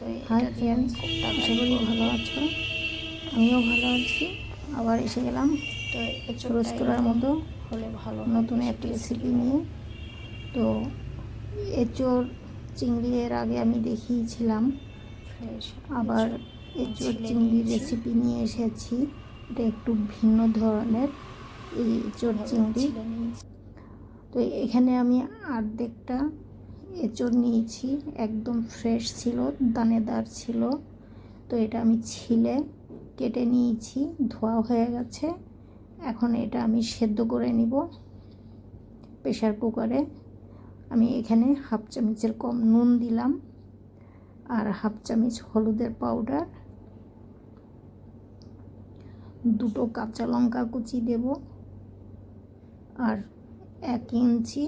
তো হাই এটা দিয়ে আমি ফ্রেন্ডস, কোপ্তা আশা কারি করি করব। ভালো আছো। আমিও ভালো আছি। আবার এসে গেলাম তো রোজ এঁচোড়টা করার এরকম মতো হলে ভালো হয়, নতুন বেশি একটা টেস্টি রেসিপি হয়। নিয়ে। তো এঁচোড় চিংড়ি এর আগে আমি দেখিয়েছিলাম, ফ্রেশ আবার এঁচোড় আমি এঁচোড় ছিলে চিংড়ির নিয়েছি, রেসিপি নিয়ে এসেছি। এটা একটু ভিন্ন ধরনের এই এঁচোড় এভাবে চিংড়ি। ছিলে নিয়েছি। তো এখানে আমি অর্ধেকটা এঁচোড় নিয়েছি, একদম ফ্রেশ ছিল, দানেদার ছিল। তো এটা আমি ছিলে কেটে নিয়েছি, ধোয়া হয়ে গেছে। এখন এটা আমি সেদ্ধ করে নিব প্রেশার কুকারে। আমি এখানে হাফ চামচের কম নুন দিলাম, আর হাফ চামচ হলুদের পাউডার, দুটো কাঁচা লঙ্কা কুচি দেব, আর 1 ইঞ্চি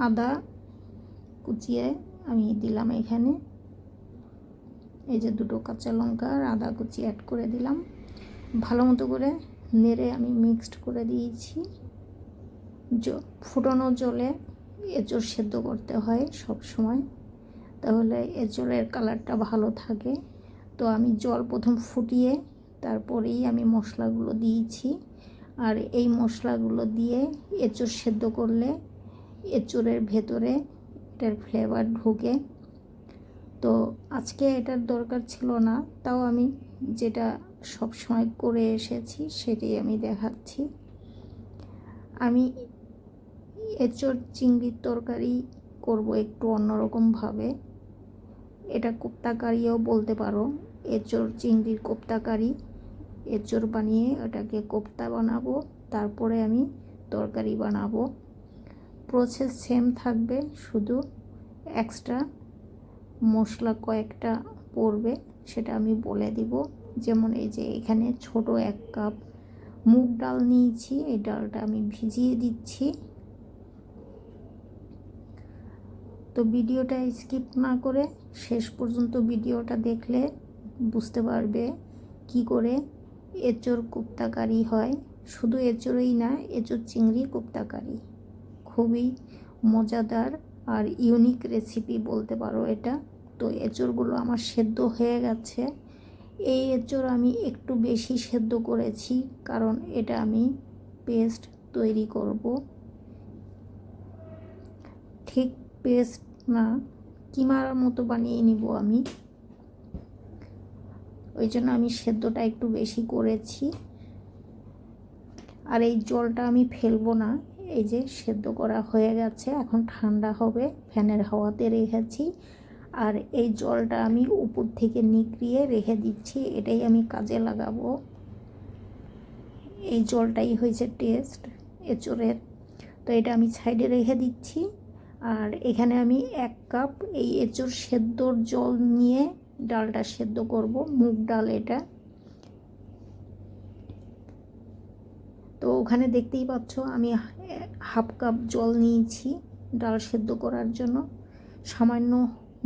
আদা কুচিয়ে আমি দিলাম এখানে। এই যে দুটো কাঁচা লঙ্কা আর আদা কুচি অ্যাড করে দিলাম। ভালো মতো করে নেড়ে আমি মিক্সড করে দিয়েছি। ফুটানো জলে এঁচোড় সেদ্ধ করতে হয় সব সময়, তাহলে এঁচোড়ের কালারটা ভালো থাকে। তো আমি জল প্রথম ফুটিয়ে তারপরেই আমি মশলাগুলো দিয়েছি। আর এই মশলাগুলো দিয়ে এঁচোড় সেদ্ধ করলে এঁচোড়ের ভেতরে এটার ফ্লেভার ঢোকে। তো আজকে এটার দরকার ছিল না, তাও আমি যেটা সব সময় করে এসেছি সেটাই আমি দেখাচ্ছি। আমি এঁচোড় চিংড়ির তরকারি করব একটু অন্যরকমভাবে। এটা কোপ্তা কারিও বলতে পারো, এঁচোড় চিংড়ির কোপ্তা কারি। এঁচোড় বানিয়ে ওটাকে কোপ্তা বানাবো, তারপরে আমি তরকারি বানাবো। প্রসেস সেম থাকবে, শুধু এক্সট্রা মশলা কয়েকটা পড়বে, সেটা আমি বলে দিব। যেমন এই যে এখানে ছোট 1 কাপ মুগ ডাল নিয়েছি, এই ডালটা আমি ভিজিয়ে দিচ্ছি। তো ভিডিওটা স্কিপ না করে শেষ পর্যন্ত ভিডিওটা দেখলে বুঝতে পারবে কি করে এঁচোড় কোপ্তা কারি হয়। শুধু এঁচোড়ই না, এঁচোড় চিংড়ি কোপ্তা কারি খুবই মজাদার আর ইউনিক রেসিপি বলতে পারো এটা। তো এঁচোড়গুলো আমার সেদ্ধ হয়ে গেছে। এই এঁচোড় আমি একটু বেশি সেদ্ধ করেছি, কারণ এটা আমি পেস্ট তৈরি করব। ঠিক পেস্ট না, কিমার মতো বানিয়ে নিব আমি, ওই জন্য আমি সেদ্ধটা একটু বেশি করেছি। আর এই জলটা আমি ফেলবো না, এই যে সেদ্ধ করা হয়ে গেছে, এখন ঠান্ডা হবে, ফ্যানের হাওয়াতে রেখেছি। আর এই জলটা আমি উপর থেকে নিগড়িয়ে রেখে দিচ্ছি, এটাই আমি কাজে লাগাবো। এই জলটাই হয়েছে টেস্ট এঁচোড়ের। তো এটা আমি সাইডে রেখে দিচ্ছি। আর এখানে আমি 1 কাপ এই এঁচোড় সেদ্ধর জল নিয়ে ডালটা সেদ্ধ করব, মুগ ডাল এটা। তো ওখানে দেখতেই পাচ্ছ আমি হাফ কাপ জল নিয়েছি ডাল সেদ্ধ করার জন্য। সামান্য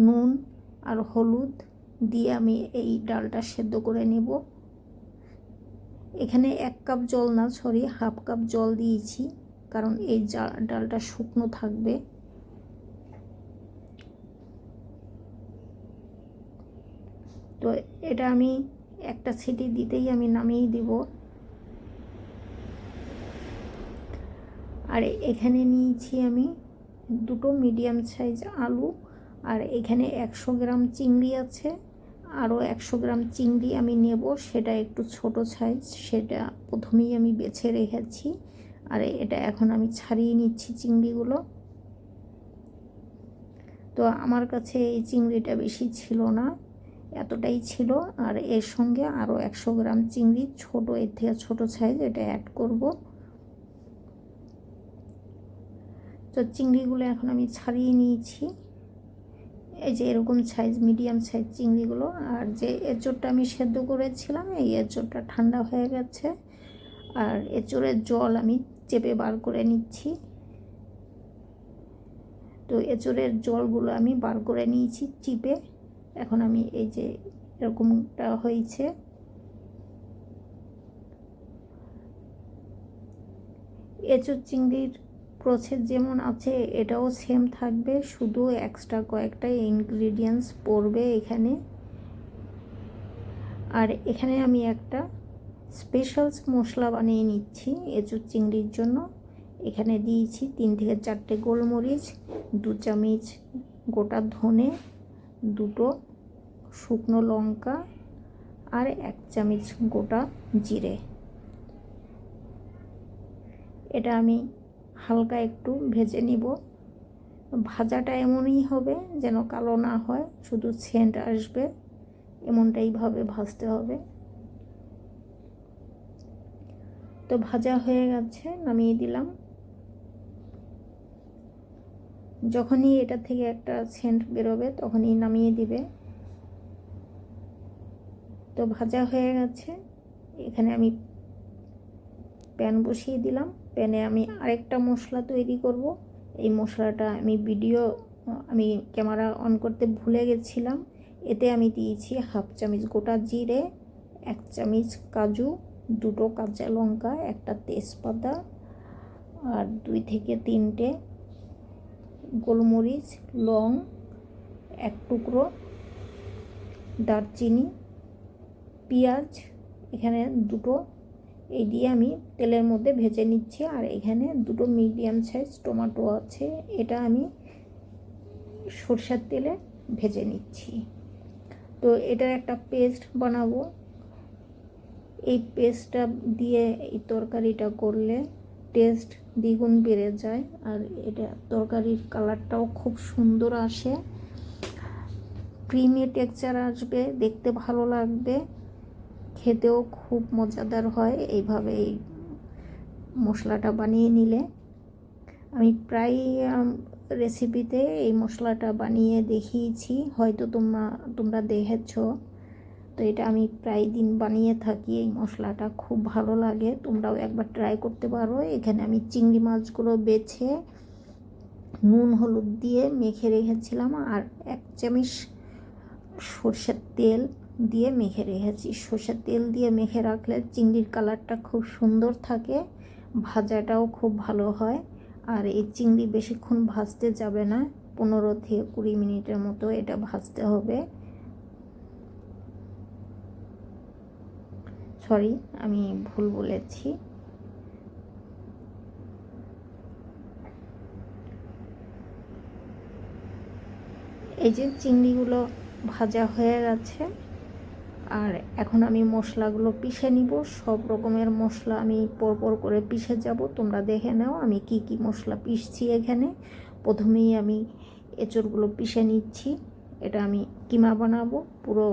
নুন আর হলুদ দিয়ে আমি এই ডালটা সেদ্ধ করে নেব। এখানে 1 কাপ জল না, সরি, হাফ কাপ জল দিয়েছি, কারণ এই ডালটা শুকনো থাকবে। তো এটা আমি একটা সিটি দিতেই আমি নামিয়ে দিব। আর এখানে নিয়েছি আমি দুটো মিডিয়াম সাইজ আলু, আর এখানে 100 গ্রাম চিংড়ি আছে। আরও 100 গ্রাম চিংড়ি আমি নেব, সেটা একটু ছোট সাইজ, সেটা প্রথমেই আমি বেছে রেখেছি। আর এটা এখন আমি ছাড়িয়ে নিচ্ছি চিংড়িগুলো। তো আমার কাছে এই চিংড়িটা বেশি ছিল না, এতটাই ছিল। আর এর সঙ্গে আরও 100 গ্রাম চিংড়ি ছোট, এর থেকে ছোটো সাইজ, এটা অ্যাড করব। তো চিংড়িগুলো এখন আমি ছাড়িয়ে নিয়েছি, এই যে এরকম সাইজ, মিডিয়াম সাইজ চিংড়িগুলো। আর যে এঁচোড়টা আমি সেদ্ধ করেছিলাম, এই এঁচোড়টা ঠান্ডা হয়ে গেছে। আর এঁচোড়ের জল আমি চেপে বার করে নিচ্ছি। তো এঁচোড়ের জলগুলো আমি বার করে নিয়েছি চিপে। এখন আমি এই যে এরকমটা হয়েছে, এঁচোড় চিংড়ির প্রসেস যেমন আছে এটাও সেম থাকবে, শুধু এক্সট্রা কয়েকটা ইনগ্রিডিয়েন্টস পড়বে এখানে। আর এখানে আমি একটা স্পেশাল মশলা বানিয়ে নিচ্ছি এঁচোড় চিংড়ির জন্য। এখানে দিয়েছি 3 থেকে 4টে গোলমরিচ, 2 চামচ গোটা ধনে, 2টো শুকনো লঙ্কা আর 1 চামচ গোটা জিরে। এটা আমি হালকা একটু ভেজে নিব। ভাজাটা এমনই হবে যেন কালো না হয়, শুধু সেন্ট আসবে, এমনটাইভাবে ভাজতে হবে। তো ভাজা হয়ে গেছে, নামিয়ে দিলাম। যখনই এটা থেকে একটা সেন্ট বেরোবে তখনই নামিয়ে দিবে। তো ভাজা হয়ে গেছে, এখানে আমি প্যান বসিয়ে দিলাম। প্যানে আমি আরেকটা মশলা তৈরি করব। এই মশলাটা আমি ক্যামেরা অন করতে ভুলে গেছিলাম। এতে আমি দিয়েছি 1/2 চামচ গোটা জিরে, 1 চামচ কাজু, 2টো কাঁচা লঙ্কা, একটা তেজপাতা আর 2 থেকে 3টে গোলমরিচ, লং, 1 টুকরো দারচিনি, পেঁয়াজ এখানে 2টো, এই দিয়ে আমি তেলের মধ্যে ভেজে নিচ্ছি। আর এখানে 2টো মিডিয়াম সাইজ টমেটো আছে, এটা আমি সরষের তেলে ভেজে নিচ্ছি। তো এটার একটা পেস্ট বানাবো। এই পেস্টটা দিয়ে এই তরকারিটা করলে টেস্ট দ্বিগুণ বেড়ে যায়, আর এটা তরকারির কালারটাও খুব সুন্দর আসে, ক্রিমি টেক্সচার আসবে, দেখতে ভালো লাগবে, খেতেও খুব মজাদার হয় এইভাবে এই মশলাটা বানিয়ে নিলে। আমি প্রায় রেসিপিতে এই মশলাটা বানিয়ে দেখিয়েছি, হয়তো তোমরা দেখেছো। তো এটা আমি প্রায় দিন বানিয়ে থাকি, এই মশলাটা খুব ভালো লাগে, তোমরাও একবার ট্রাই করতে পারো। এখানে আমি চিংড়ি মাছগুলো বেছে নুন হলুদ দিয়ে মেখে রেখেছিলাম, আর 1 চামচ সরষের তেল দিয়ে মেখে রেখেছি। সরষের তেল দিয়ে মেখে রাখলে চিংড়ির কালারটা খুব সুন্দর থাকে, ভাজাটাও খুব ভালো হয়। আর এই চিংড়ি বেশিক্ষণ ভাজতে যাবে না, 15 থেকে 20 মিনিটের মতো এটা ভাজতে হবে। সরি, আমি ভুল বলেছি। এই যে চিংড়িগুলো ভাজা হয়ে গেছে, আর এখন আমি মশলাগুলো পিষে নিব। সব রকমের মশলা আমি পরপর করে পিষে যাব, তোমরা দেখে নাও আমি কি কি মশলা পিষছি। এখানে প্রথমেই আমি এঁচোড়গুলো পিষে নিচ্ছি। এটা আমি কিমা বানাবো, পুরো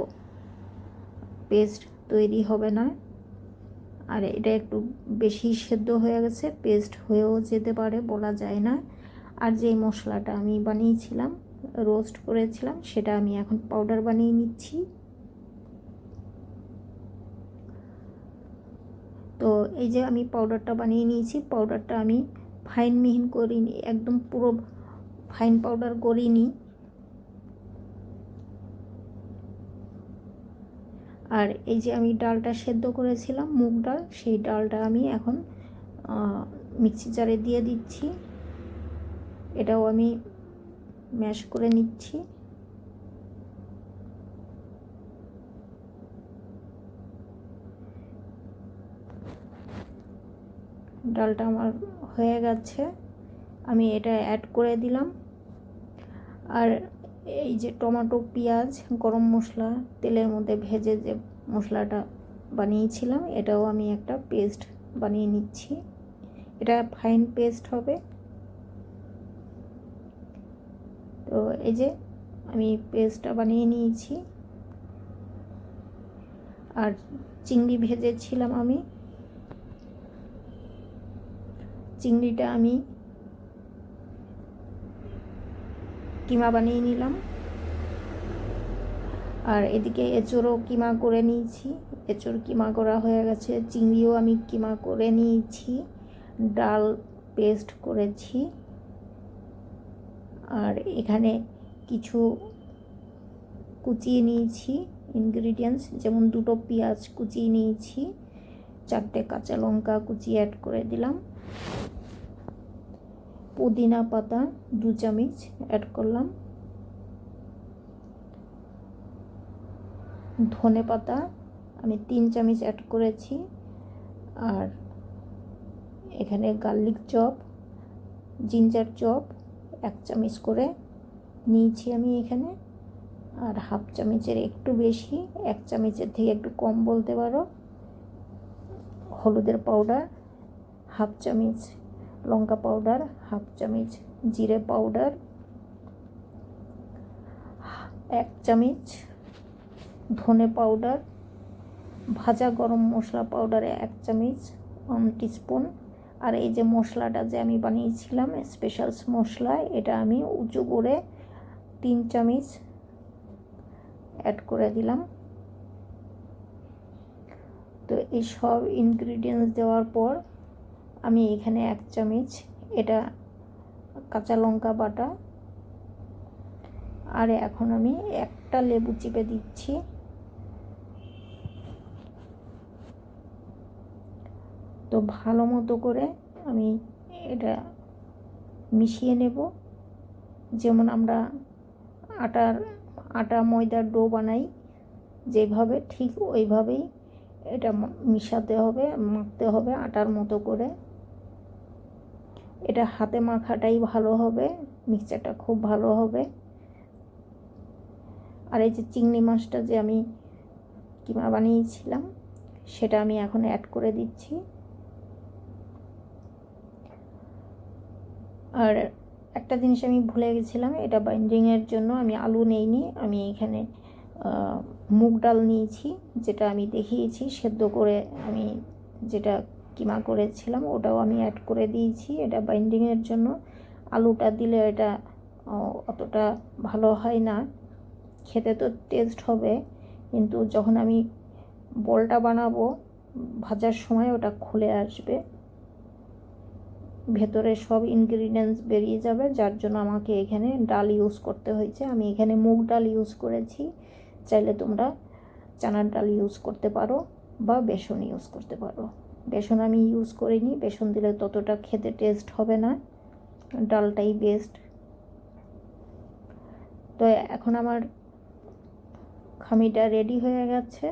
পেস্ট তৈরি হবে না। আর এটা একটু বেশি সেদ্ধ হয়ে গেছে, পেস্ট হয়েও যেতে পারে, বলা যায় না। আর যেই মশলাটা আমি বানিয়েছিলাম, রোস্ট করেছিলাম, সেটা আমি এখন পাউডার বানিয়ে নিচ্ছি। তো এই যে আমি পাউডারটা বানিয়ে নিয়েছি, পাউডারটা আমি ফাইন মিহিন করিনি, একদম পুরো ফাইন পাউডার করিনি। আর এই যে আমি ডালটা সেদ্ধ করেছিলাম, মুগ ডাল, সেই ডালটা আমি এখন মিক্সি জারে দিয়ে দিচ্ছি। এটাও আমি ম্যাশ করে নিচ্ছি। ডালটা আমার হয়ে গেছে, আমি এটা অ্যাড করে দিলাম। আর এই যে টমেটো, পেঁয়াজ, গরম মশলা তেলের মধ্যে ভেজে যে মশলাটা বানিয়েছিলাম, এটাও আমি একটা পেস্ট বানিয়ে নিচ্ছি। এটা ফাইন পেস্ট হবে। তো এই যে আমি পেস্টটা বানিয়ে নিয়েছি। আর চিংড়ি ভেজেছিলাম আমি, চিংড়িটা আমি কিমা বানিয়ে নিলাম। আর এদিকে এঁচোড়ও কিমা করে নিয়েছি, এঁচোড় কিমা করা হয়ে গেছে, চিংড়িও আমি কিমা করে নিয়েছি, ডাল পেস্ট করেছি। আর এখানে কিছু কুচিয়ে নিয়েছি ইনগ্রিডিয়েন্টস, যেমন 2টো পেঁয়াজ কুচিয়ে নিয়েছি, 4টে কাঁচা লঙ্কা কুচিয়ে অ্যাড করে দিলাম। পুদিনা পাতা 2 চামচ অ্যাড করলাম, ধনে পাতা আমি 3 চামচ অ্যাড করেছি, আর এখানে গার্লিক চপ, জিঞ্জার চপ 1 চামচ করে নিয়েছি আমি এখানে, আর হাফ চামচের একটু বেশি, 1 চামচের থেকে একটু কম বলতে পারো, হলুদের পাউডার হাফ চামচ, লঙ্কা পাউডার হাফ চামচ, জিরে পাউডার 1 চামচ, ধনে পাউডার, ভাজা গরম মশলা পাউডার 1 চামচ 1 টিস্পুন, আর এই যে মশলাটা যে আমি বানিয়েছিলাম স্পেশাল মশলা, এটা আমি উঁচু করে 3 চামচ অ্যাড করে দিলাম। তো এই সব ইনগ্রিডিয়েন্টস দেওয়ার পর আমি এখানে 1 চামচ এটা কাঁচা লঙ্কা বাটা, আর এখন আমি একটা লেবু চিপে দিচ্ছি। তো ভালো মতো করে আমি এটা মিশিয়ে নেব, যেমন আমরা আটা ময়দার ডো বানাই যেভাবে, ঠিক ওইভাবেই এটা মিশাতে হবে, মাখতে হবে আটার মতো করে। এটা হাতে মাখাটাই ভালো হবে, মিক্সচারটা খুব ভালো হবে। আর এই যে চিংড়ি মাছটা যে আমি কিমা বানিয়েছিলাম সেটা আমি এখন অ্যাড করে দিচ্ছি। আর একটা জিনিস আমি ভুলে গেছিলাম, এটা বাইন্ডিংয়ের জন্য আমি আলু নেইনি, আমি এখানে মুগ ডাল নিয়েছি, যেটা আমি দেখিয়েছি সেদ্ধ করে আমি যেটা কিমা করেছিলাম ওটাও আমি অ্যাড করে দিয়েছি। এটা বাইন্ডিংয়ের জন্য, আলুটা দিলে এটা অতটা ভালো হয় না, খেতে তো টেস্ট হবে কিন্তু যখন আমি বলটা বানাবো ভাজার সময় ওটা খুলে আসবে, ভেতরে সব ইনগ্রিডিয়েন্টস বেরিয়ে যাবে, যার জন্য আমাকে এখানে ডাল ইউজ করতে হয়েছে। আমি এখানে মুগ ডাল ইউজ করেছি, চাইলে তোমরা চানার ডাল ইউজ করতে পারো বা বেসন ইউজ করতে পারো। বেসন আমি ইউজ করিনি, বেসন দিলে ততটা খেতে টেস্ট হবে না, ডালটাই বেস্ট। তো এখন আমার খামিটা রেডি হয়ে গেছে,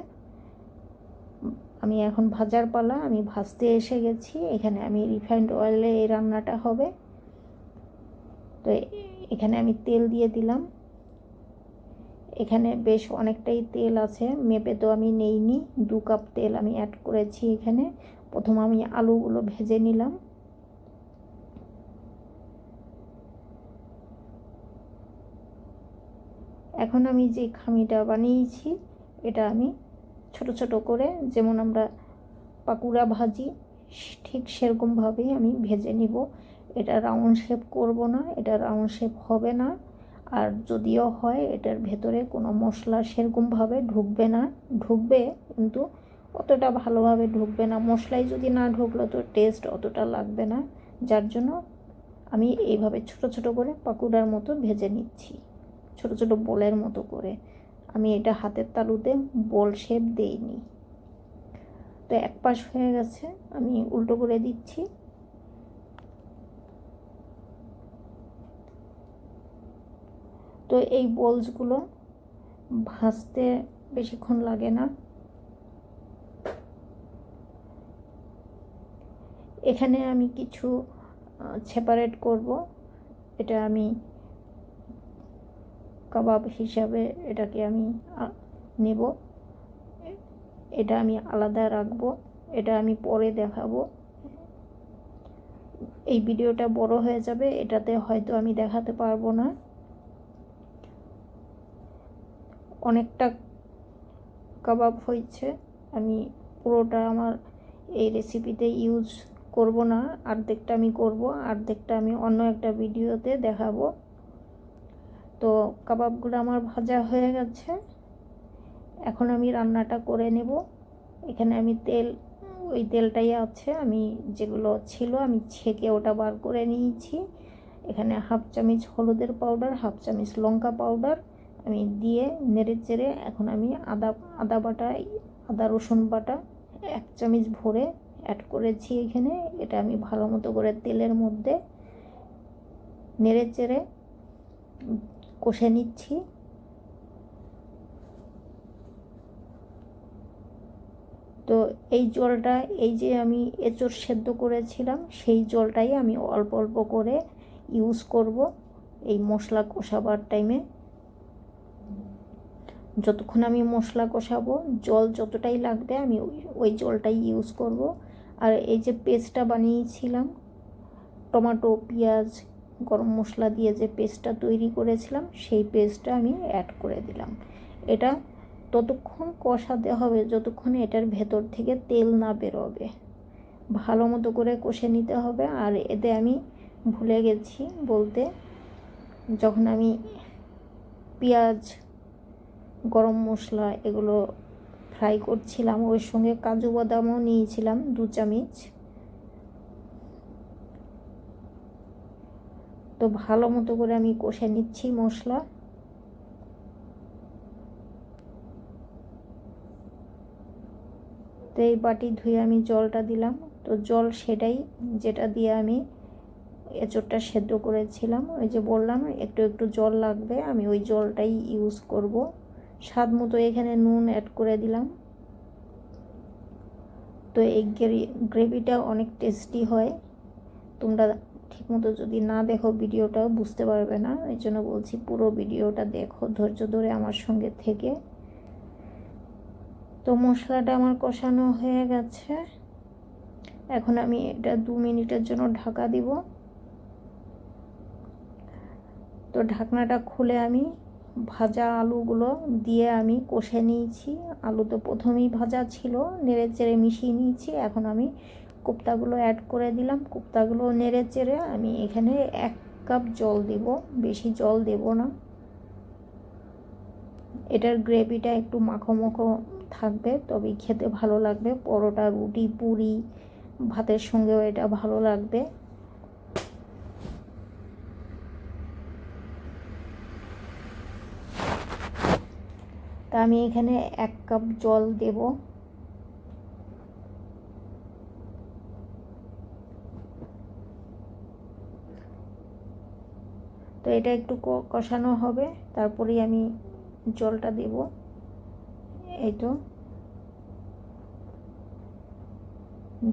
আমি এখন ভাজার পালা, আমি ভাজতে এসে গেছি। এখানে আমি রিফাইন্ড অয়েলে এই রান্নাটা হবে। তো এখানে আমি তেল দিয়ে দিলাম, এখানে বেশ অনেকটাই তেল আছে, মেপে তো আমি নেইনি, 2 কাপ তেল আমি অ্যাড করেছি এখানে। প্রথম আমি আলুগুলো ভেজে নিলাম, এখন আমি যে খামিটা বানিয়েছি এটা আমি ছোট ছোট করে, যেমন আমরা পাকুড়া ভাজি ঠিক সেরকমভাবেই আমি ভেজে নিব। এটা রাউন্ড শেপ করব না, এটা রাউন্ড শেপ হবে না, আর যদিও হয় এটার ভেতরে কোনো মশলা সেরকমভাবে ঢুকবে না, ঢুকবে কিন্তু অতটা ভালোভাবে ঢুকবে না। মশলাই যদি না ঢুকলো তো টেস্ট অতটা লাগবে না, যার জন্য আমি এইভাবে ছোট ছোট করে পাকুড়ার মতো ভেজে নিচ্ছি, ছোট ছোট বোলের মতো করে। আমি এটা হাতের তালুতে বল শেপ দেইনি। তো এক পাশ হয়ে গেছে, আমি উল্টো করে দিচ্ছি। তো এই বলসগুলো ভাজতে বেশিক্ষণ লাগে না। এখানে আমি কিছু সেপারেট করব, এটা আমি কাবাব হিসাবে এটাকে আমি নেব, এটা আমি আলাদা রাখবো, এটা আমি পরে দেখাবো। এই ভিডিওটা বড় হয়ে যাবে, এটাতে হয়তো আমি দেখাতে পারবো না। অনেকটা কাবাব হয়েছে, আমি পুরোটা আমার এই রেসিপিতে ইউজ করব না, অর্ধেকটা আমি করব, অর্ধেকটা আমি অন্য একটা ভিডিওতে দেখাবো। তো কাবাবগুলো আমার ভাজা হয়ে গেছে, এখন আমি রান্নাটা করে নেব। এখানে আমি ওই তেলটাই আছে, আমি যেগুলো ছিল আমি ছেঁকে ওটা বার করে নিয়েছি। এখানে হাফ চামচ হলুদের পাউডার, হাফ চামচ লঙ্কা পাউডার আমি দিয়ে নেড়ে চেড়ে এখন আমি আদা বাটা, আদা রসুন বাটা 1 চামচ ভরে অ্যাড করেছি এখানে। এটা আমি ভালো মতো করে তেলের মধ্যে নেড়ে চেড়ে কষে নিচ্ছি। তো এই জলটা, এই যে আমি এঁচোড় সেদ্ধ করেছিলাম সেই জলটাই আমি অল্প অল্প করে ইউজ করব এই মশলা কষাবার টাইমে। যতক্ষণ আমি মশলা কষাবো জল যতটাই লাগবে আমি ওই জলটাই ইউজ করব। আর এই যে পেস্টটা বানিয়েছিলাম টমেটো, পেঁয়াজ, গরম মশলা দিয়ে যে পেস্টটা তৈরি করেছিলাম সেই পেস্টটা আমি অ্যাড করে দিলাম। এটা ততক্ষণ কষাতে হবে যতক্ষণ এটার ভেতর থেকে তেল না বেরোবে, ভালো মতো করে কষে নিতে হবে। আর এতে আমি ভুলে গেছি বলতে, যখন আমি পেঁয়াজ, গরম মশলা এগুলো ফ্রাই করছিলাম ওর সঙ্গে কাজু বাদামও নিয়েছিলাম 2 চামচ। তো ভালো মতো করে আমি কষে নিচ্ছি মশলা। তো এই বাটি ধুয়ে আমি জলটা দিলাম। তো জল সেটাই যেটা দিয়ে আমি এঁচোড়টা সেদ্ধ করেছিলাম। ওই যে বললাম একটু একটু জল লাগবে, আমি ওই জলটাই ইউজ করব। স্বাদ মতো এখানে নুন অ্যাড করে দিলাম। তো এই গ্রেভিটা অনেক টেস্টি হয়। তোমরা ঠিকমতো যদি না দেখো ভিডিওটা বুঝতে পারবে না, এই জন্য বলছি পুরো ভিডিওটা দেখো ধৈর্য ধরে আমার সঙ্গে থেকে। তো মশলাটা আমার কষানো হয়ে গেছে, এখন আমি এটা 2 মিনিটের জন্য ঢাকা দিব। তো ঢাকনাটা খুলে আমি ভাজা আলুগুলো দিয়ে আমি কষে নিয়েছি। আলু তো প্রথমেই ভাজা ছিল, নেড়ে চেড়ে মিশিয়ে নিয়েছি। এখন আমি কোপ্তাগুলো অ্যাড করে দিলাম। কোপ্তাগুলো নেড়ে চেড়ে আমি এখানে 1 কাপ জল দেব, বেশি জল দেব না। এটার গ্রেভিটা একটু মাখো মাখো থাকবে, তবেই খেতে ভালো লাগবে। পরোটা, রুটি, পুরি, ভাতের সঙ্গেও এটা ভালো লাগবে। তা আমি এখানে 1 কাপ জল দেব। তো এটা একটু কষানো হবে, তারপরেই আমি জলটা দেব। এই তো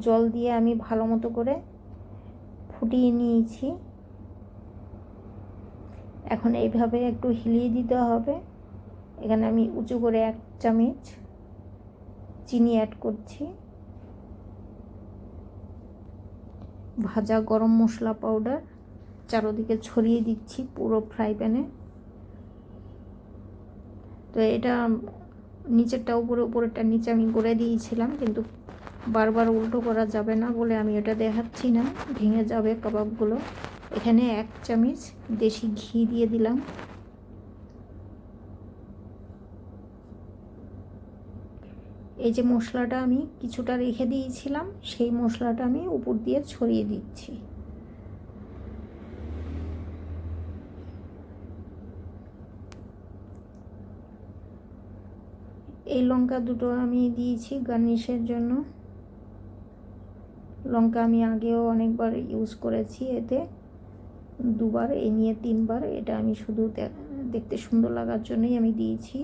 জল দিয়ে আমি ভালো মতো করে ফুটিয়ে নিয়েছি। এখন এইভাবে একটু হিলিয়ে দিতে হবে। এখানে আমি উঁচু করে 1 চামচ চিনি অ্যাড করছি। ভাজা গরম মশলা পাউডার চারদিকে ছড়িয়ে দিচ্ছি পুরো ফ্রাই প্যানে। তো এটা নিচেরটা উপরে, উপরেরটা নিচে আমি করে দিয়েছিলাম, কিন্তু বারবার উল্টো করা যাবে না বলে আমি এটা দেখাচ্ছি না, ভেঙে যাবে কাবাবগুলো। এখানে 1 চামচ দেশি ঘি দিয়ে দিলাম। এই যে মশলাটা আমি কিছুটা রেখে দিয়েছিলাম সেই মশলাটা আমি উপর দিয়ে ছড়িয়ে দিচ্ছি। এই লঙ্কা দুটো আমি দিয়েছি গার্নিশের জন্য। লঙ্কা আমি আগেও অনেকবার ইউজ করেছি, এতে 2 বার, এই নিয়ে 3 বার। এটা আমি শুধু দেখতে সুন্দর লাগার জন্যই আমি দিয়েছি।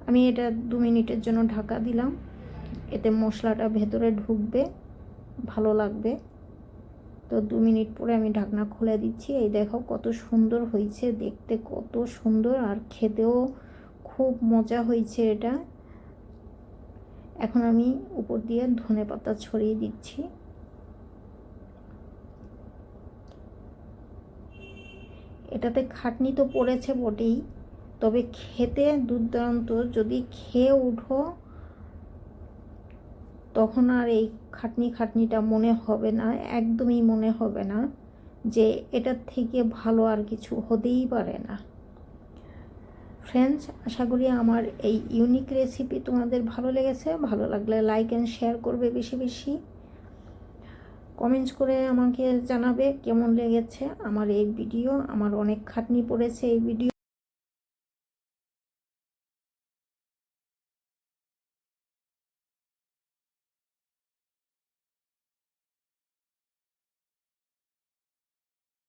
আমি এটা 2 মিনিটের জন্য ঢাকা দিলাম, এতে মশলাটা ভেতরে ঢুকবে, ভালো লাগবে। তো 2 মিনিট পরে আমি ঢাকনা খুলে দিচ্ছি। এই দেখো কত সুন্দর হয়েছে, দেখতে কত সুন্দর, আর খেতেও খুব মজা হয়েছে এটা। এখন আমি উপর দিয়ে ধনেপাতা ছড়িয়ে দিচ্ছি। এটাতে খাটনি তো পড়েছে বটেই, তবে খেতে দুর্দান্ত। যদি খেয়ে উঠো তখন আর এই খাটনিটা মনে হবে না, একদমই মনে হবে না যে এটার থেকে ভালো আর কিছু হতেই পারে না। ফ্রেন্ডস, আশা করি আমার এই ইউনিক রেসিপি তোমাদের ভালো লেগেছে। ভালো লাগলে লাইক অ্যান্ড শেয়ার করবে, বেশি বেশি কমেন্টস করে আমাকে জানাবে কেমন লেগেছে আমার এই ভিডিও। আমার অনেক খাটনি পড়েছে এই ভিডিও।